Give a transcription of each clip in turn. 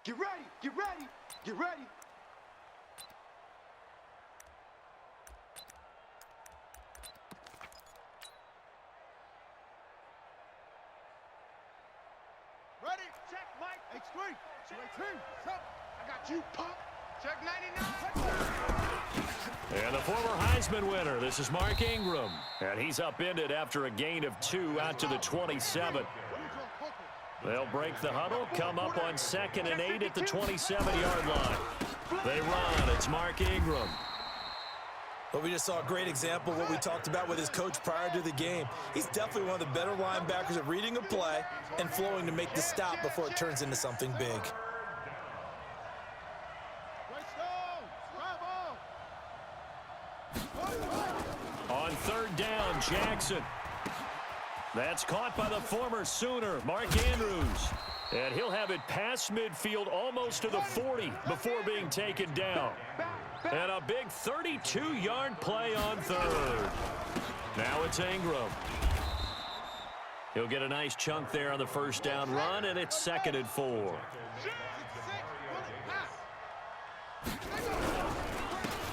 Get ready, get ready, get ready. Ready, check, Mike. H3, check. I got you, Pop. Check 99. And the former Heisman winner, this is Mark Ingram. And he's upended after a gain of 2 out to the 27. They'll break the huddle, come up on 2nd and 8 at the 27-yard line. They run. It's Mark Ingram. Well, we just saw a great example of what we talked about with his coach prior to the game. He's definitely one of the better linebackers at reading a play and flowing to make the stop before it turns into something big. On 3rd down, Jackson. That's caught by the former Sooner, Mark Andrews. And he'll have it past midfield almost to the 40 before being taken down. And a big 32-yard play on 3rd. Now it's Ingram. He'll get a nice chunk there on the 1st down run, and it's 2nd and 4.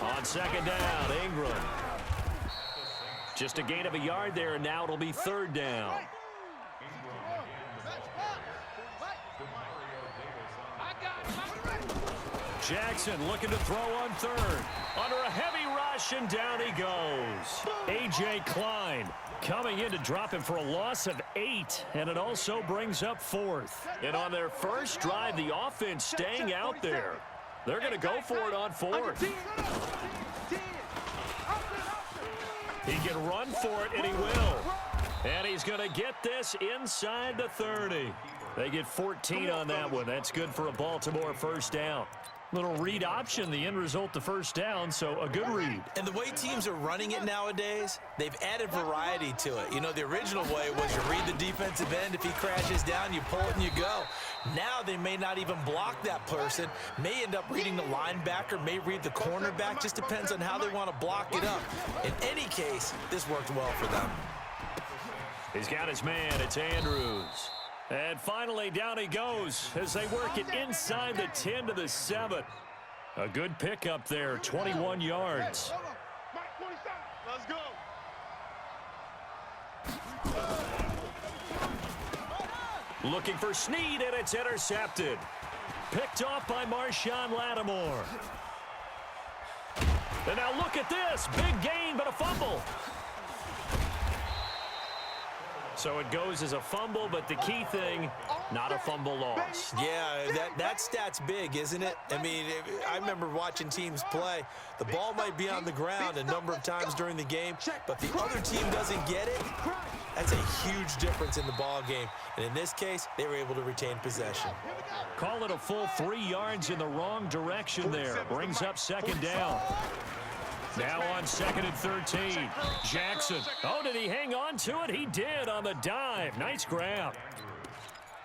On 2nd down, Ingram. Just a gain of a yard there, and now it'll be 3rd down. Jackson looking to throw on 3rd. Under a heavy rush, and down he goes. A.J. Klein coming in to drop him for a loss of 8, and it also brings up 4th. And on their first drive, the offense staying out there. They're going to go for it on 4th. He can run for it, and he will. And he's going to get this inside the 30. They get 14 on that one. That's good for a Baltimore 1st down. Little read option, the end result, the 1st down, so a good read. And the way teams are running it nowadays, they've added variety to it. You know, the original way was you read the defensive end. If he crashes down, you pull it and you go. Now they may not even block that person, may end up reading the linebacker, may read the cornerback. Just depends on how they want to block it up. In any case, this worked well for them. He's got his man. It's Andrews. And finally, down he goes as they work it inside the 10 to the 7. A good pickup there, 21 yards. Let's go. Looking for Snead, and it's intercepted. Picked off by Marshawn Lattimore. And now look at this. Big gain, but a fumble. So it goes as a fumble, but the key thing, not a fumble loss. Yeah, that stat's big, isn't it? I mean, I remember watching teams play. The ball might be on the ground a number of times during the game, but the other team doesn't get it. That's a huge difference in the ball game. And in this case, they were able to retain possession. Call it a full 3 yards in the wrong direction there. Brings up 2nd down. Now on 2nd and 13. Jackson. Oh, did he hang on to it? He did on the dive. Nice grab.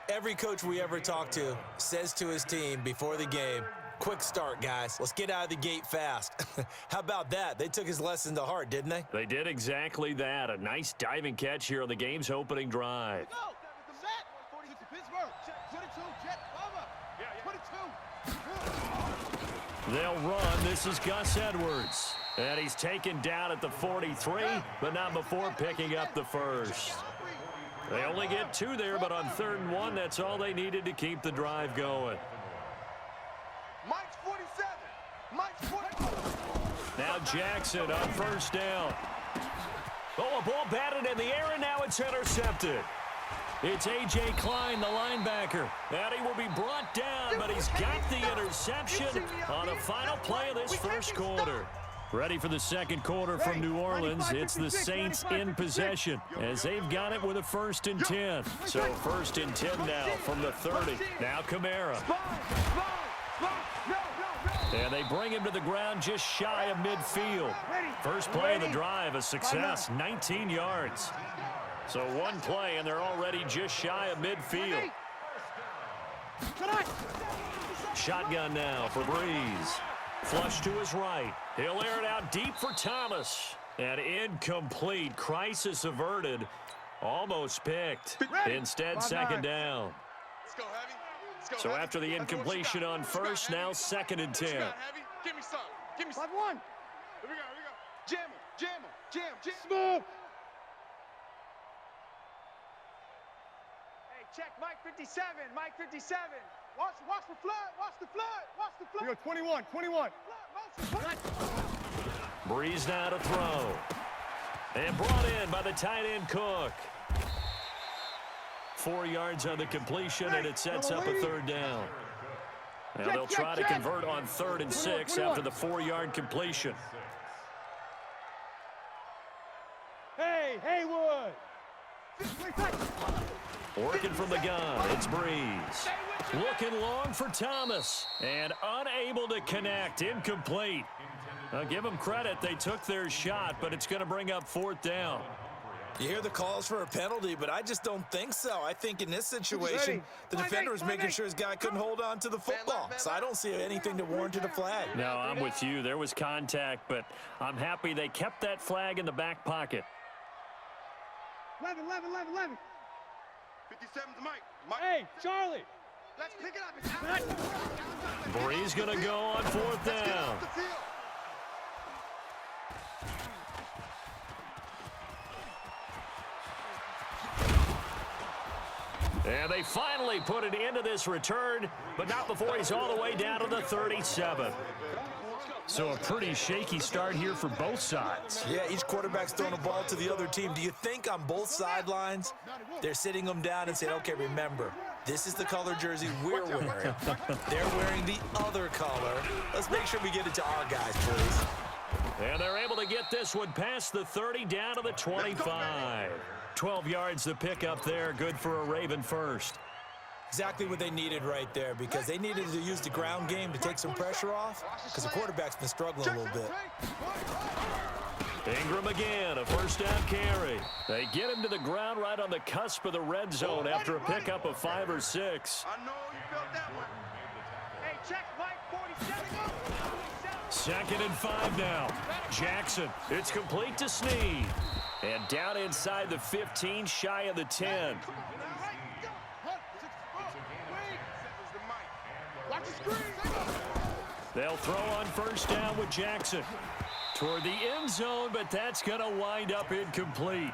Every coach we ever talk to says to his team before the game, quick start, guys. Let's get out of the gate fast. How about that? They took his lesson to heart, didn't they? They did exactly that. A nice diving catch here on the game's opening drive. They'll run. This is Gus Edwards. And he's taken down at the 43, but not before picking up the 1st. They only get 2 there, but on 3rd and 1, that's all they needed to keep the drive going. Mike's 47. Mike's 47. Now Jackson on 1st down. Oh, a ball batted in the air, and now it's intercepted. It's A.J. Klein, the linebacker. And he will be brought down, but he's got the interception on the final play of this 1st quarter. Ready for the 2nd quarter from New Orleans. It's the Saints in possession as they've got it with a 1st and 10. So 1st and 10 now from the 30. Now Kamara. And they bring him to the ground just shy of midfield. First play of the drive, a success, 19 yards. So 1 play, and they're already just shy of midfield. Shotgun now for Breeze. Flush to his right. He'll air it out deep for Thomas. And incomplete. Crisis averted. Almost picked. Instead, 2nd down. Let's go, Heavy. So after the incompletion on first, now 2nd and 10. Give me some. Give me some. 5-1. Here we go. Jam him. Jam. Smooth. Hey, check Mike 57. Mike 57. Watch the flood. We go 21. Breeze now to throw. And brought in by the tight end Cook. 4 yards on the completion, and it sets up a 3rd down. Now they'll try to convert on 3rd and 6 after the 4-yard completion. Hey, Haywood. Working from the gun, it's Breeze. Looking long for Thomas, and unable to connect, incomplete. I'll give them credit, they took their shot, but it's going to bring up 4th down. You hear the calls for a penalty, but I just don't think so. I think in this situation, the defender was making sure his guy couldn't hold on to the football. So I don't see anything to warrant a flag. No, I'm with you. There was contact, but I'm happy they kept that flag in the back pocket. 11. 57's Mike. Hey, Charlie. Let's pick it up. Breeze going to go on 4th down. And they finally put it into this return, but not before he's all the way down to the 37. So a pretty shaky start here for both sides. Yeah, each quarterback's throwing a ball to the other team. Do you think on both sidelines they're sitting them down and saying, okay, remember, this is the color jersey we're wearing. They're wearing the other color. Let's make sure we get it to our guys, please. And they're able to get this one past the 30 down to the 25. 12 yards to pick up there. Good for a Raven first. Exactly what they needed right there, because they needed to use the ground game to take some pressure off, because the quarterback's been struggling a little bit. Ingram again, a 1st down carry. They get him to the ground right on the cusp of the red zone after a pickup of 5 or 6. I know you felt that one. Hey, check Mike 47. 2nd and 5 now. Jackson, it's complete to Snead. And down inside the 15, shy of the 10. They'll throw on 1st down with Jackson. Toward the end zone, but that's going to wind up incomplete.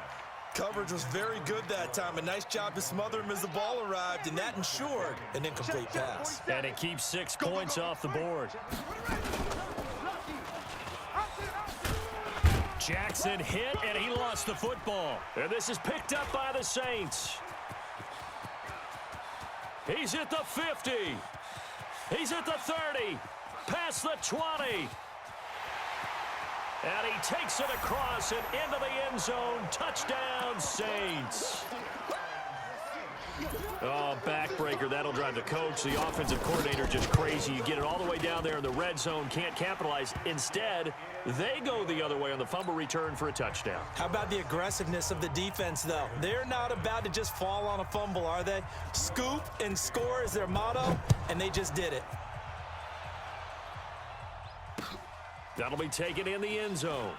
Coverage was very good that time. A nice job to smother him as the ball arrived, and that ensured an incomplete pass. And it keeps 6 points off the board. Jackson hit, and he lost the football. And this is picked up by the Saints. He's at the 50. He's at the 30. Past the 20. And he takes it across and into the end zone. Touchdown, Saints. Oh, backbreaker. That'll drive the coach. The offensive coordinator just crazy. You get it all the way down there in the red zone. Can't capitalize. Instead, they go the other way on the fumble return for a touchdown. How about the aggressiveness of the defense, though? They're not about to just fall on a fumble, are they? Scoop and score is their motto, and they just did it. That'll be taken in the end zone.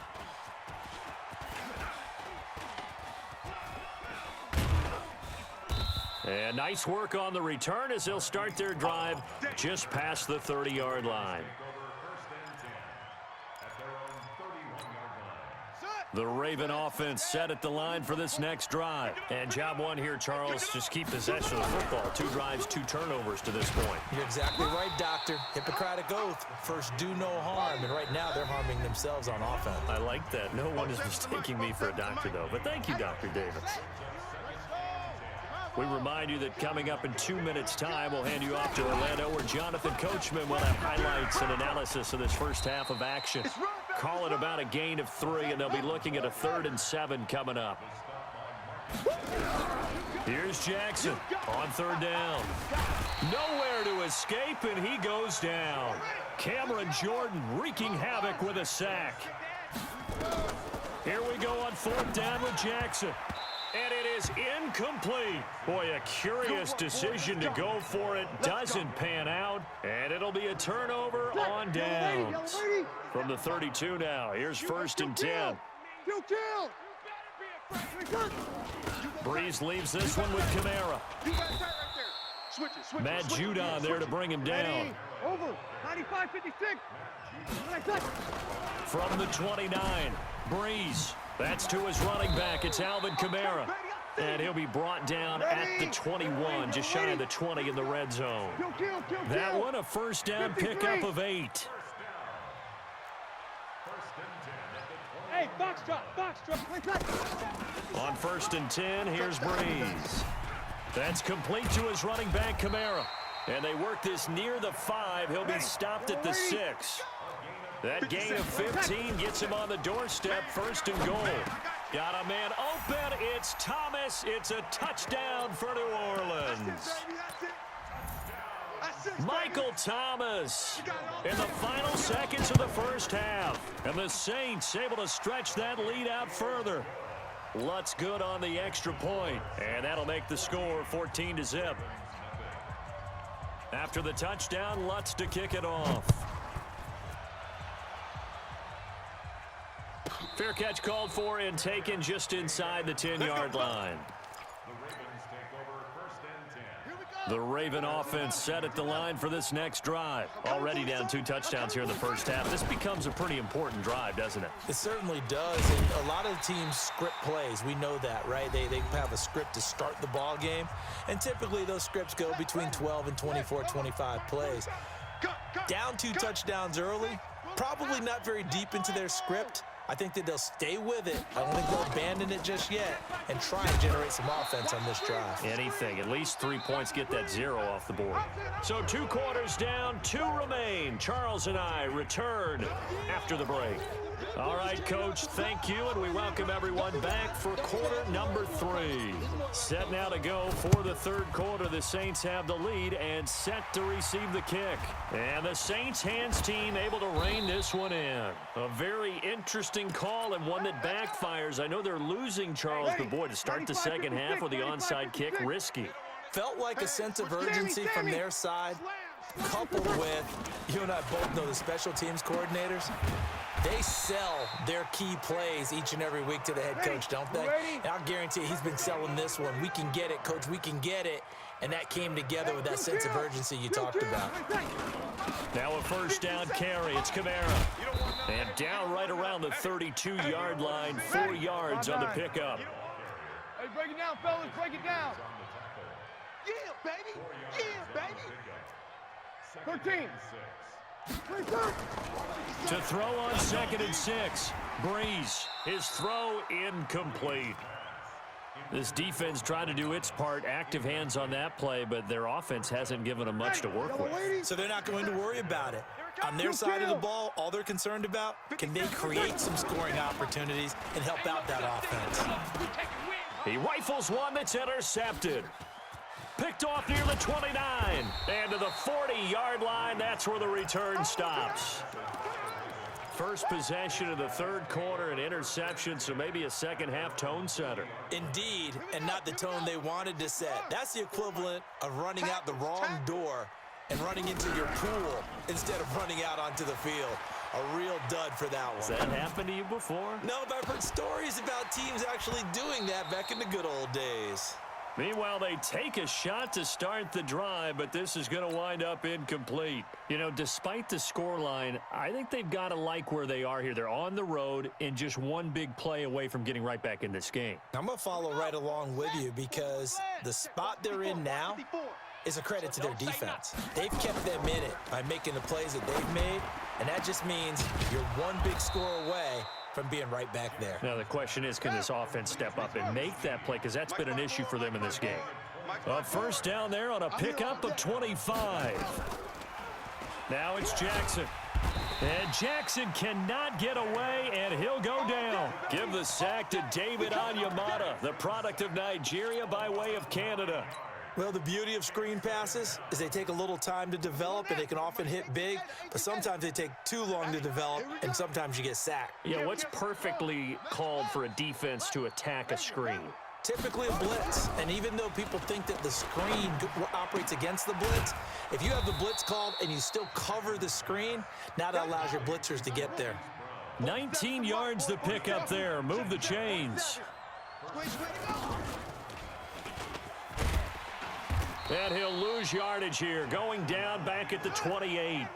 And nice work on the return as they'll start their drive just past the 30-yard line. The Raven offense set at the line for this next drive. And job one here, Charles, just keep possession of the football. 2 drives, 2 turnovers to this point. You're exactly right, Doctor. Hippocratic oath. First, do no harm. And right now, they're harming themselves on offense. I like that. No one is mistaking me for a doctor, though. But thank you, Dr. Davis. We remind you that coming up in 2 minutes' time, we'll hand you off to Orlando, where Jonathan Coachman will have highlights and analysis of this first half of action. Call it about a gain of 3, and they'll be looking at a 3rd and 7 coming up. Here's Jackson on 3rd down. Nowhere to escape, and he goes down. Cameron Jordan wreaking havoc with a sack. Here we go on 4th down with Jackson. And it is incomplete. Boy, a curious decision to go for it. Doesn't pan out. And it'll be a turnover on downs. From the 32 now. Here's 1st and 10. Breeze leaves this one with Kamara. Matt Judon there to bring him down. Over. 95-56. From the 29, Breeze. That's to his running back. It's Alvin Kamara. And he'll be brought down at the 21, just shy of the 20 in the red zone. That one, a first down pickup of 8. Hey, box drop. On 1st and 10, here's Breeze. That's complete to his running back, Kamara. And they work this near the 5. He'll be stopped at the 6. That gain of 15 gets him on the doorstep, 1st and goal. Got a man open. It's Thomas. It's a touchdown for New Orleans. Michael Thomas in the final seconds of the first half. And the Saints able to stretch that lead out further. Lutz good on the extra point. And that'll make the score 14-0. After the touchdown, Lutz to kick it off. Fair catch called for and taken just inside the 10-yard line. The Raven offense set at the line for this next drive. Already down 2 touchdowns here in the first half. This becomes a pretty important drive, doesn't it? It certainly does. And a lot of teams script plays. We know that, right? They have a script to start the ball game. And typically those scripts go between 12 and 24, 25 plays. Down 2 touchdowns early, probably not very deep into their script. I think that they'll stay with it. I don't think they'll abandon it just yet and try and generate some offense on this drive. Anything. At least 3 points, get that 0 off the board. So 2 quarters down, 2 remain. Charles and I return after the break. All right, Coach, thank you, and we welcome everyone back for quarter number 3. Set now to go for the 3rd quarter. The Saints have the lead and set to receive the kick. And the Saints hands team able to rein this one in. A very interesting call and one that backfires. I know they're losing Charles, but boy, to start the second half with the onside kick, risky. Felt like a sense of urgency from their side, coupled with, you and I both know the special teams coordinators. They sell their key plays each and every week to the head coach, don't they? And I'll guarantee he's been selling this one. We can get it, Coach. We can get it. And that came together with that sense of urgency you talked about. Now a first down carry. It's Kamara. And down right around the 32-yard line, 4 yards on the pickup. Hey, break it down, fellas. Break it down. Yeah, baby. Yeah, baby. 13. To throw on 2nd and 6. Breeze. His throw incomplete. This defense tried to do its part. Active hands on that play, but their offense hasn't given them much to work with. So they're not going to worry about it. On their side of the ball, all they're concerned about, can they create some scoring opportunities and help out that offense? He rifles one that's intercepted. Picked off near the 29. And to the 40-yard line, that's where the return stops. First possession of the 3rd quarter, an interception, so maybe a second-half tone setter. Indeed, and not the tone they wanted to set. That's the equivalent of running out the wrong door and running into your pool instead of running out onto the field. A real dud for that one. Has that happened to you before? No, but I've heard stories about teams actually doing that back in the good old days. Meanwhile, they take a shot to start the drive, but this is going to wind up incomplete. You know, despite the scoreline, I think they've got to like where they are here. They're on the road and just one big play away from getting right back in this game. I'm going to follow right along with you because the spot they're in now is a credit to their defense. They've kept them in it by making the plays that they've made, and that just means you're one big score away from being right back there. Now the question is, can this offense step up and make that play? Because that's been an issue for them in this game. A first down there on a pickup of 25. Now it's Jackson. And Jackson cannot get away, and he'll go down. Give the sack to David Onyemata, the product of Nigeria by way of Canada. Well, the beauty of screen passes is they take a little time to develop, and they can often hit big, but sometimes they take too long to develop, and sometimes you get sacked. Yeah, what's perfectly called for a defense to attack a screen? Typically a blitz, and even though people think that the screen operates against the blitz, if you have the blitz called and you still cover the screen, now that allows your blitzers to get there. 19 yards to pick up there. Move the chains. And he'll lose lose yardage here, going down back at the 28.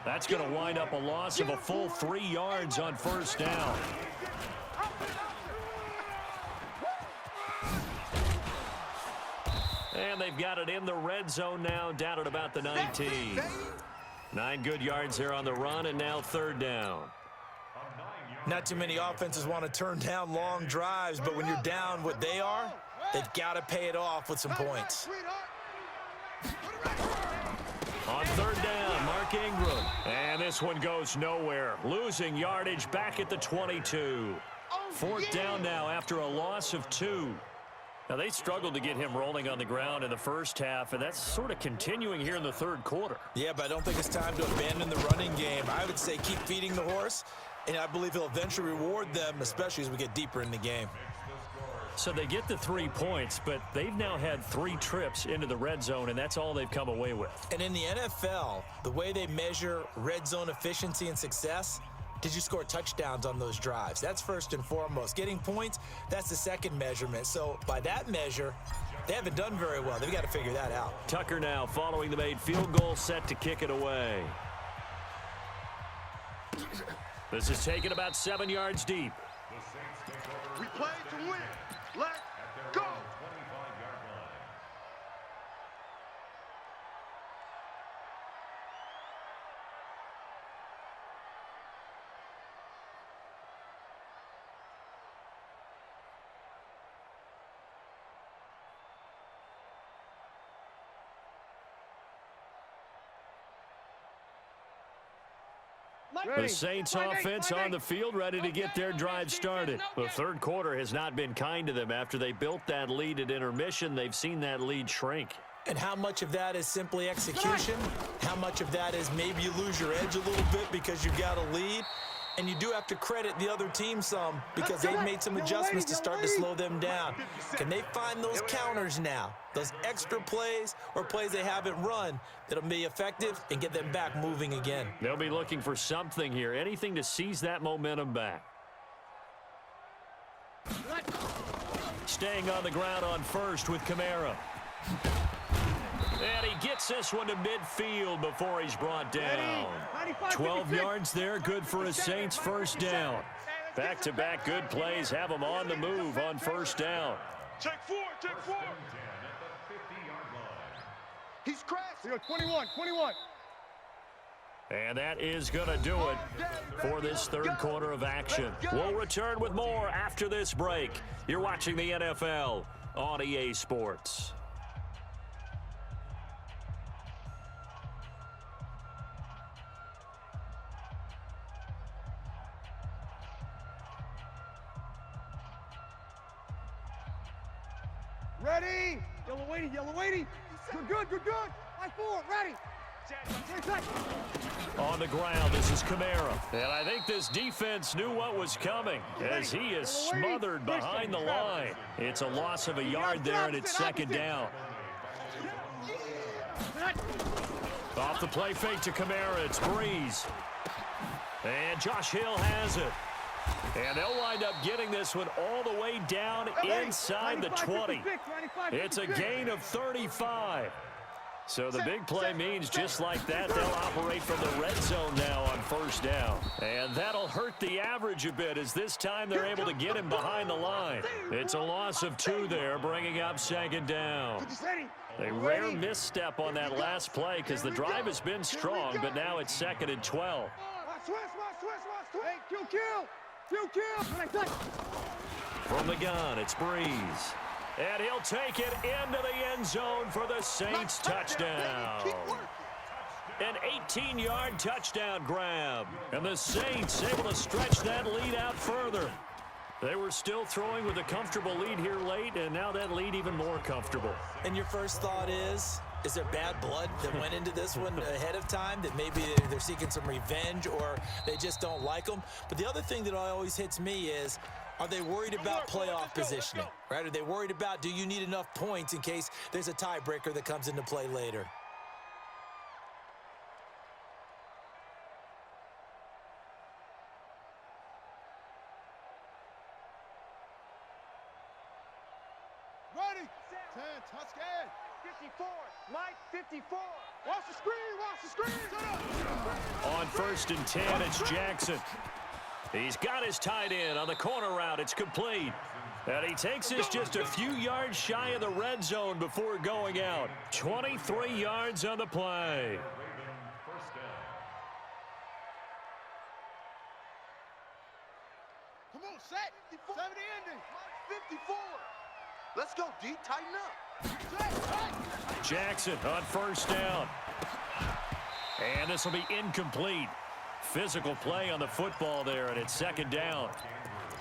That's going to wind up a loss of a full 3 yards on first down. And they've got it in the red zone now, down at about the 19. 9 good yards there on the run, and now third down. Not too many offenses want to turn down long drives, but when you're down what they are, they've got to pay it off with some points. On third down, Mark Ingram. And this one goes nowhere. Losing yardage back at the 22. Fourth down now after a loss of 2. Now, they struggled to get him rolling on the ground in the first half, and that's sort of continuing here in the third quarter. Yeah, but I don't think it's time to abandon the running game. I would say keep feeding the horse, and I believe he'll eventually reward them, especially as we get deeper in the game. So they get the 3 points, but they've now had 3 trips into the red zone, and that's all they've come away with. And in the NFL, the way they measure red zone efficiency and success, did you score touchdowns on those drives? That's first and foremost. Getting points, that's the second measurement. So by that measure, they haven't done very well. They've got to figure that out. Tucker now following the made field goal, set to kick it away. This is taken about 7 yards deep. We play to win. Let's go. The Saints offense on the field, ready to get their drive started. The third quarter has not been kind to them. After they built that lead at intermission, they've seen that lead shrink. And how much of that is simply execution? How much of that is maybe you lose your edge a little bit because you've got a lead? And you do have to credit the other team some because they've made some adjustments to start to slow them down. Can they find those counters now, those extra plays or plays they haven't run that'll be effective and get them back moving again? They'll be looking for something here, anything to seize that momentum back. Staying on the ground on first with Kamara. And he gets this one to midfield before he's brought down. 12 yards there, good for a Saints first down. Back-to-back good plays have them on the move on first down. Take 4, take 4. He's crashed. 21. And that is going to do it for this third quarter of action. We'll return with more after this break. You're watching the NFL on EA Sports. Ready. Yellow 80. Good. 5-4, ready. On the ground, this is Kamara. And I think this defense knew what was coming as he is smothered behind the line. It's a loss of a yard there, and it's second down. Off the play fake to Kamara, it's Breeze. And Josh Hill has it. And they'll wind up getting this one all the way down inside the 20. It's a gain of 35. So the big play means just like that, they'll operate from the red zone now on first down. And that'll hurt the average a bit as this time they're able to get him behind the line. It's a loss of 2 there, bringing up second down. A rare misstep on that last play because the drive has been strong, but now it's second and 12. From the gun, it's Breeze. And he'll take it into the end zone for the Saints touchdown. An 18-yard touchdown grab. And the Saints able to stretch that lead out further. They were still throwing with a comfortable lead here late, and now that lead even more comfortable. And your first thought is there bad blood that went into this one ahead of time, that maybe they're seeking some revenge or they just don't like them? But the other thing that always hits me is, are they worried about playoff positioning? Right? Are they worried about, do you need enough points in case there's a tiebreaker that comes into play later? Ready. 10, touchdown. 54. Mike 54. Watch the screen. Watch the screen. On 1st and 10, it's Jackson. He's got his tight end on the corner route. It's complete. And he takes this just a few yards shy of the red zone before going out. 23 yards on the play. Come on, set. 70 ending. 54. Let's go, D. Tighten up. Jackson on 1st down. And this will be incomplete. Physical play on the football there, and it's 2nd down.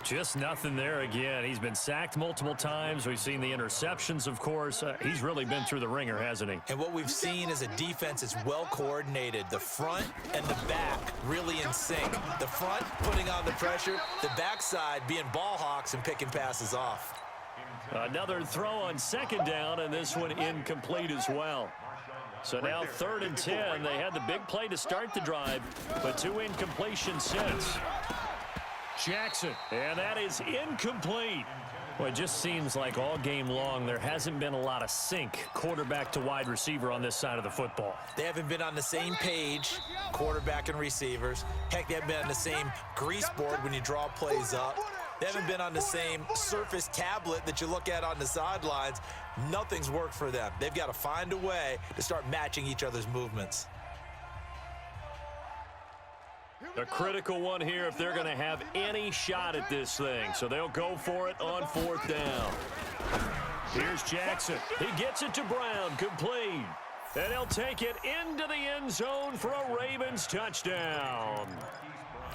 Just nothing there again. He's been sacked multiple times. We've seen the interceptions, of course. He's really been through the ringer, hasn't he? And what we've seen is a defense that's well coordinated. The front and the back really in sync. The front putting on the pressure, the backside being ball hawks and picking passes off. Another throw on 2nd down, and this one incomplete as well. So now 3rd and 10. They had the big play to start the drive, but 2 incompletions since. Jackson, and that is incomplete. Well, it just seems like all game long there hasn't been a lot of sync quarterback to wide receiver on this side of the football. They haven't been on the same page, quarterback and receivers. Heck, they haven't been on the same grease board when you draw plays up. They haven't been on the same surface tablet that you look at on the sidelines. Nothing's worked for them. They've got to find a way to start matching each other's movements. A critical one here if they're going to have any shot at this thing. So they'll go for it on 4th down. Here's Jackson. He gets it to Brown, complete. And he'll take it into the end zone for a Ravens touchdown.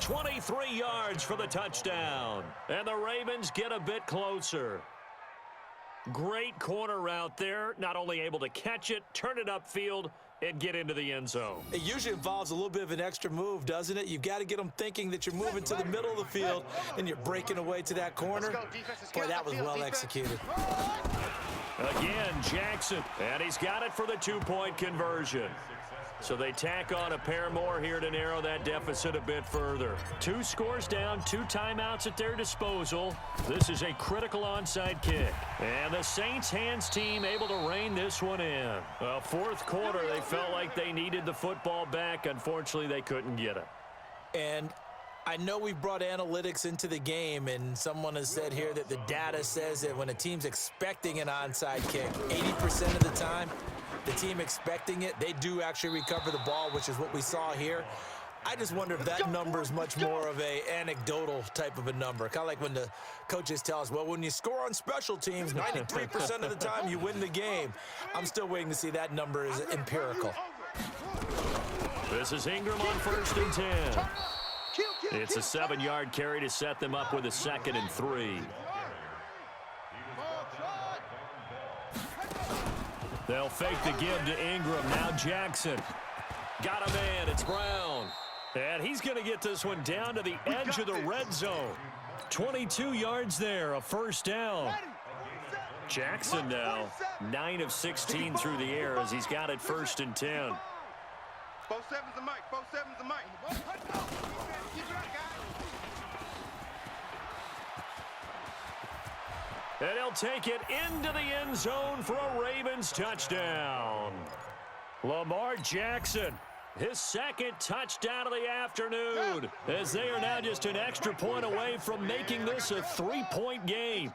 23 yards for the touchdown. And the Ravens get a bit closer. Great corner route there. Not only able to catch it, turn it upfield, and get into the end zone. It usually involves a little bit of an extra move, doesn't it? You've got to get them thinking that you're moving to the middle of the field and you're breaking away to that corner. Boy, that was well executed. Again, Jackson, and he's got it for the 2-point conversion. So they tack on a pair more here to narrow that deficit a bit further. 2 scores down, 2 timeouts at their disposal. This is a critical onside kick. And the Saints hands team able to rein this one in. 4th quarter, they felt like they needed the football back. Unfortunately, they couldn't get it. And I know we've brought analytics into the game, and someone has said here that the data says that when a team's expecting an onside kick, 80% of the time, the team expecting it, they do actually recover the ball, which is what we saw here. I just wonder if that number is much more of a anecdotal type of a number. Kind of like when the coaches tell us, well, when you score on special teams, 93% of the time you win the game. I'm still waiting to see that number is empirical. This is Ingram on 1st and 10. It's a 7-yard carry to set them up with a 2nd and 3. They'll fake the give to Ingram. Now Jackson. Got a man. It's Brown. And he's going to get this one down to the edge of the red zone. 22 yards there, a 1st down. Jackson now 9 of 16 through the air as he's got it 1st and 10. 4 7's a mic. 4 7's a mic. And he'll take it into the end zone for a Ravens touchdown. Lamar Jackson, his 2nd touchdown of the afternoon, as they are now just an extra point away from making this a 3-point game.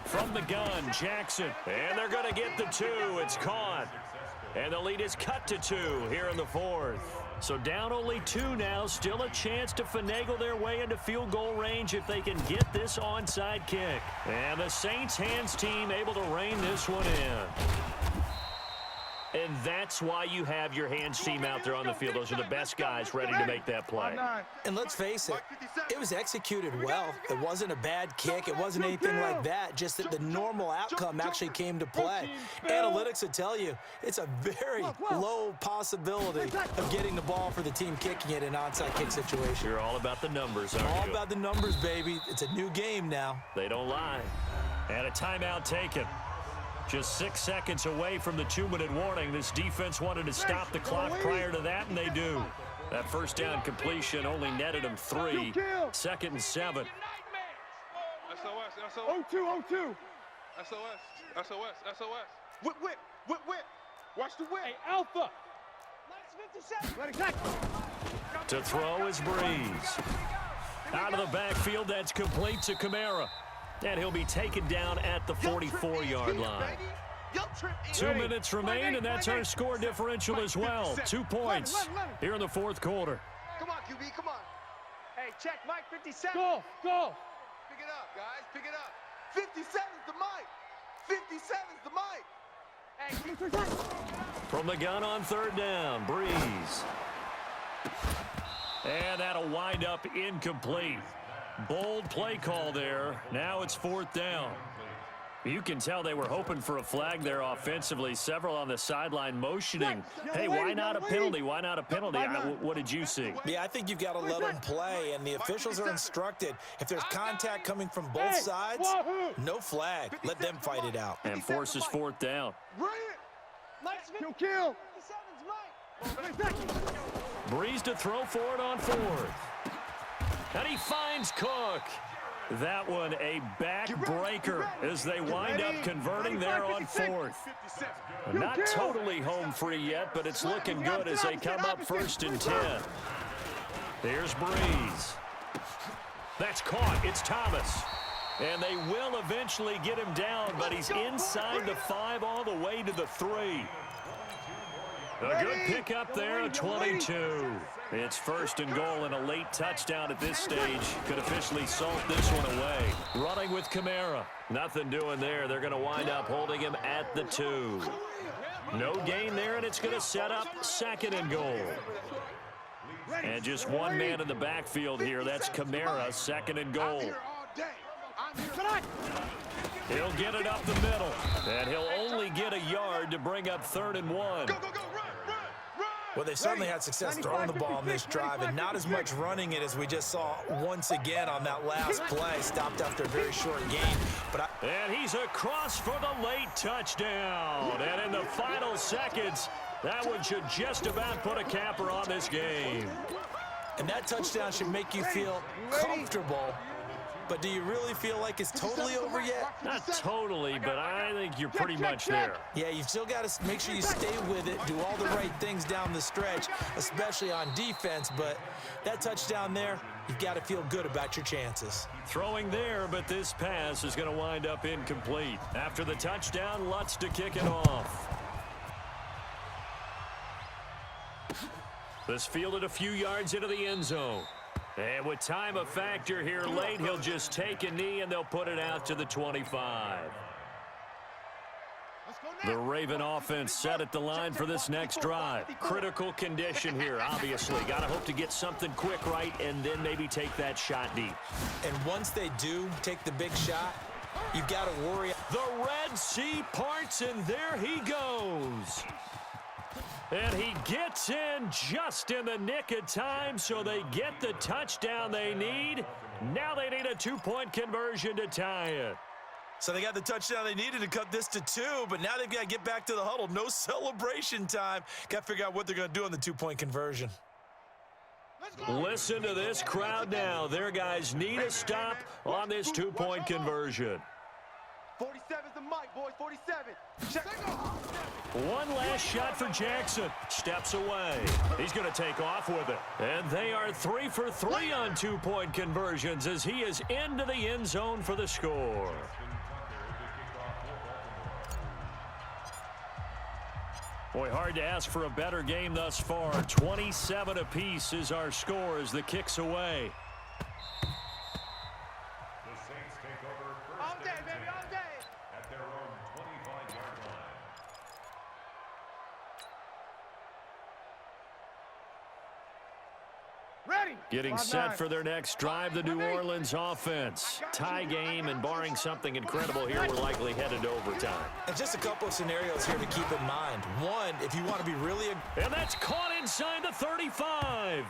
From the gun, Jackson, and they're going to get the 2. It's caught. And the lead is cut to 2 here in the 4th. So down only 2 now, still a chance to finagle their way into field goal range if they can get this onside kick. And the Saints hands team able to rein this one in. And that's why you have your hands team out there on the field. Those are the best guys ready to make that play. And let's face it, it was executed well. It wasn't a bad kick. It wasn't anything like that. Just that the normal outcome actually came to play. Analytics will tell you it's a very low possibility of getting the ball for the team kicking it in an onside kick situation. You're all about the numbers, aren't you? All about the numbers, baby. It's a new game now. They don't lie. And a timeout taken. Just 6 seconds away from the 2-minute warning. This defense wanted to stop the clock prior to that, and they do. That 1st down completion only netted them 3. 2nd and 7. 0-2. SOS. SOS. SOS. Whip, whip, whip, whip. Watch the whip. Hey, Alpha. To throw is Breeze. Out of the backfield, that's complete to Kamara. And he'll be taken down at the 44-yard line. 2 minutes remain, and that's our score differential as well. 2 points here in the fourth quarter. Come on, QB, come on. Hey, check, Mike, 57. Go. Pick it up, guys, pick it up. 57's the mic. 57's the mic. Hey, from the gun on third down, Breeze. And that'll wind up incomplete. Bold play call there. Now it's fourth down. You can tell they were hoping for a flag there offensively. Several on the sideline motioning. Hey, why not a penalty? Why not a penalty? What did you see? Yeah, I think you've got to let them play, and the officials are instructed. If there's contact coming from both sides, no flag. Let them fight it out. And forces fourth down. Kill. Breeze to throw for it on fourth. And he finds Cook. That one a backbreaker as they wind up converting there on fourth. Not totally home free yet, but it's looking good as they come up 1st and 10. Here's Breeze. That's caught. It's Thomas. And they will eventually get him down, but he's inside the 5 all the way to the 3. A good pickup there at 22. It's 1st and goal, and a late touchdown at this stage could officially salt this one away. Running with Kamara. Nothing doing there. They're going to wind up holding him at the 2. No gain there, and it's going to set up 2nd and goal. And just one man in the backfield here. That's Kamara, 2nd and goal. He'll get it up the middle, and he'll only get a yard to bring up 3rd and 1. Well, they certainly had success throwing the ball on this drive, and not as much running it as we just saw once again on that last play. Stopped after a very short gain. And he's across for the late touchdown. And in the final seconds, that one should just about put a capper on this game. And that touchdown should make you feel comfortable. But do you really feel like it's totally over yet? Not totally, but I think you're pretty much there. Yeah, you've still got to make sure you stay with it, do all the right things down the stretch, especially on defense. But that touchdown there, you've got to feel good about your chances. Throwing there, but this pass is going to wind up incomplete. After the touchdown, Lutz to kick it off. This fielded a few yards into the end zone. And with time a factor here late, he'll just take a knee and they'll put it out to the 25. The Raven offense set at the line for this next drive. Critical condition here, obviously. Got to hope to get something quick right and then maybe take that shot deep. And once they do take the big shot, you've got to worry. The Red Sea parts, and there he goes. And he gets in just in the nick of time, so they get the touchdown they need. Now they need a 2-point conversion to tie it. So they got the touchdown they needed to cut this to 2, but now they've got to get back to the huddle. No celebration time. Got to figure out what they're going to do on the 2-point conversion. Listen to this crowd now. Their guys need a stop on this 2-point conversion. 47's the mic, boys. 47. Check. One last shot for Jackson. Steps away. He's going to take off with it. And they are 3 for 3 on 2-point conversions as he is into the end zone for the score. Boy, hard to ask for a better game thus far. 27 apiece is our score as the kick's away. Getting set for their next drive, the New Orleans offense. Tie game, and barring something incredible here, we're likely headed to overtime. And just a couple of scenarios here to keep in mind. One, if you want to be really... And that's caught inside the 35.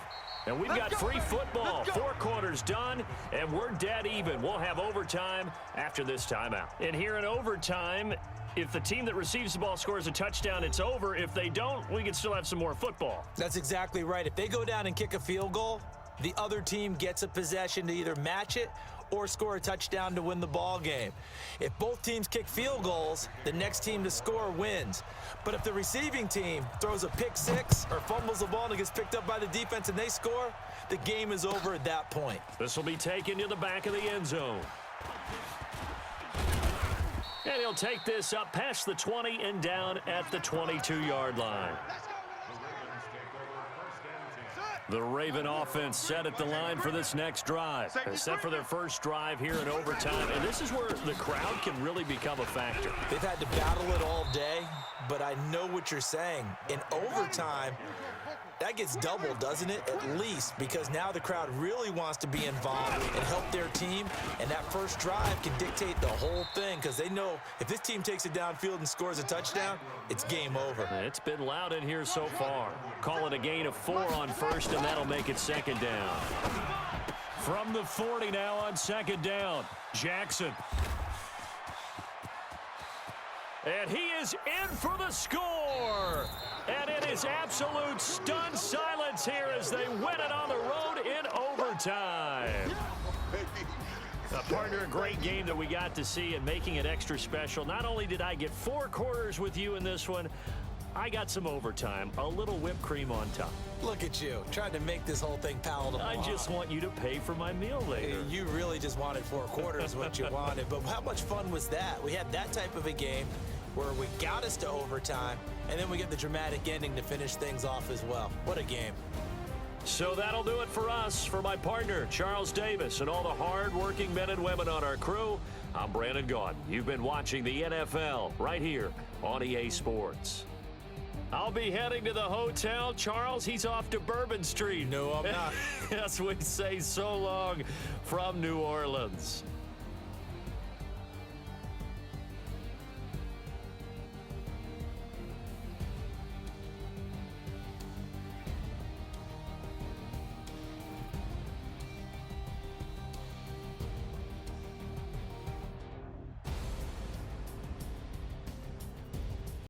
And we've got free football. 4 quarters done, and we're dead even. We'll have overtime after this timeout. And here in overtime, if the team that receives the ball scores a touchdown, it's over. If they don't, we can still have some more football. That's exactly right. If they go down and kick a field goal, the other team gets a possession to either match it or score a touchdown to win the ball game. If both teams kick field goals, the next team to score wins. But if the receiving team throws a pick six or fumbles the ball and it gets picked up by the defense and they score, the game is over at that point. This will be taken to the back of the end zone. And he'll take this up past the 20 and down at the 22-yard line. The Raven offense set at the line for this next drive. Set for their first drive here in overtime. And this is where the crowd can really become a factor. They've had to battle it all day, but I know what you're saying. In overtime, that gets doubled, doesn't it? At least, because now the crowd really wants to be involved and help their team, and that first drive can dictate the whole thing because they know if this team takes it downfield and scores a touchdown, it's game over. It's been loud in here so far. Call it a gain of 4 on first, and that'll make it second down. From the 40 now on second down, Jackson. And he is in for the score. And it is absolute stunned silence here as they win it on the road in overtime. Partner, a great game that we got to see and making it extra special. Not only did I get 4 quarters with you in this one, I got some overtime, a little whipped cream on top. Look at you, trying to make this whole thing palatable. I just want you to pay for my meal later. You really just wanted 4 quarters what you wanted, but how much fun was that? We had that type of a game where we got us to overtime, and then we get the dramatic ending to finish things off as well. What a game. So that'll do it for us. For my partner, Charles Davis, and all the hard-working men and women on our crew, I'm Brandon Gaudin. You've been watching the NFL right here on EA Sports. I'll be heading to the hotel. Charles, he's off to Bourbon Street. No, I'm not. Yes, we say so long from New Orleans.